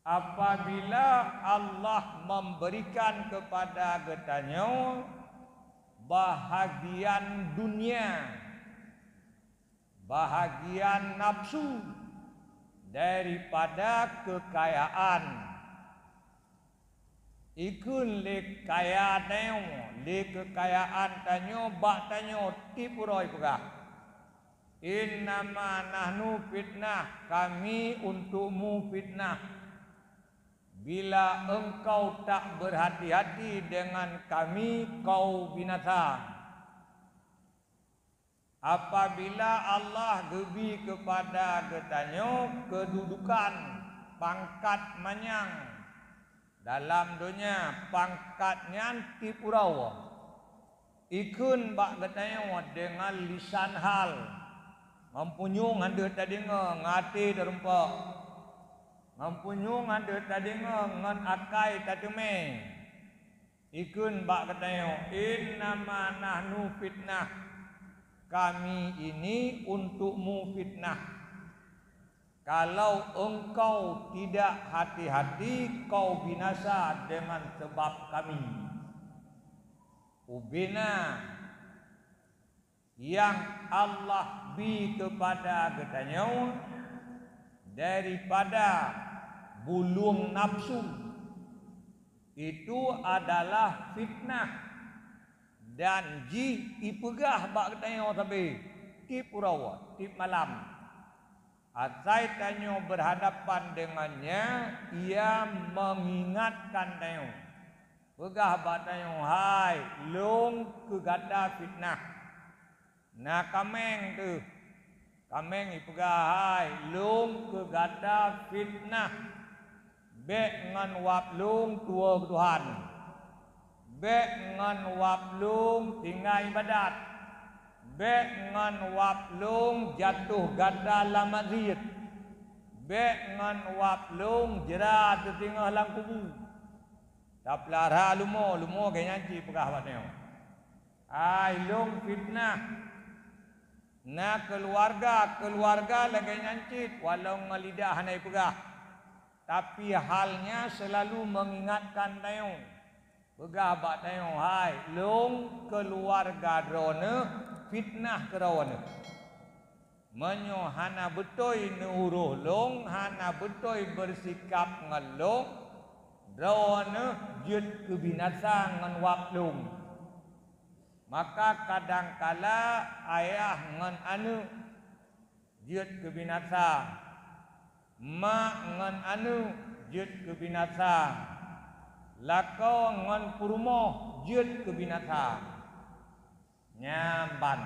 apabila Allah memberikan kepada getanya bahagian dunia, bahagian nafsu daripada kekayaan, ikun le kaya tanyo, le kekayaan tanyo, bak tanyo tipuroi pegah. Innama nahnu fitnah, kami untukmu fitnah. Bila engkau tak berhati-hati dengan kami, kau binasa. Apabila Allah gebi kepada getanyo kedudukan, pangkat manyang dalam dunia, pangkatnya tipurau, ikun bak getanyo dengan lisan hal, mempunyung anda tadi ngati derempak, mempunyung anda tadi ngan akai tatume, ikun bak getanyo innama nahnu fitnah, kami ini untukmu fitnah. Kalau engkau tidak hati-hati, kau binasa dengan sebab kami. Ubina yang Allah bi kepada getanya daripada bulung nafsu itu adalah fitnah. Dan ji ipegah bak tanyo sampai tip urawa, tip malam. Asai tanyo berhadapan dengannya, ia mengingatkan tanyo. Pegah bak tanyo, hai, long kegada fitnah. Nah kameng tu, kameng ipegah, hai, long kegada fitnah. Bek ngan wap long tua Tuhan. Bek ngan waplung tinggal ibadat, bek ngan waplung jatuh gada dalam masjid, bek ngan waplung jerat tinggal dalam kubu. Tak pelara lumo kaya nyanci pegah batnya. Ai long fitnah. Na keluarga lagi nyanci walau ngalidah hanai pegah. Tapi halnya selalu mengingatkan tayo. Pegah bak tayo, hai, long keluarga drone fitnah kerawone. Menyo hana betoi neuruh long, hana betoi bersikap ngelong, drone jut kebinasa ngan wap long. Maka kadangkala ayah ngan anu jut kebinasa, mak ngan anu jut kebinasa. Lakau ngan purmo jut kebinasa nyamban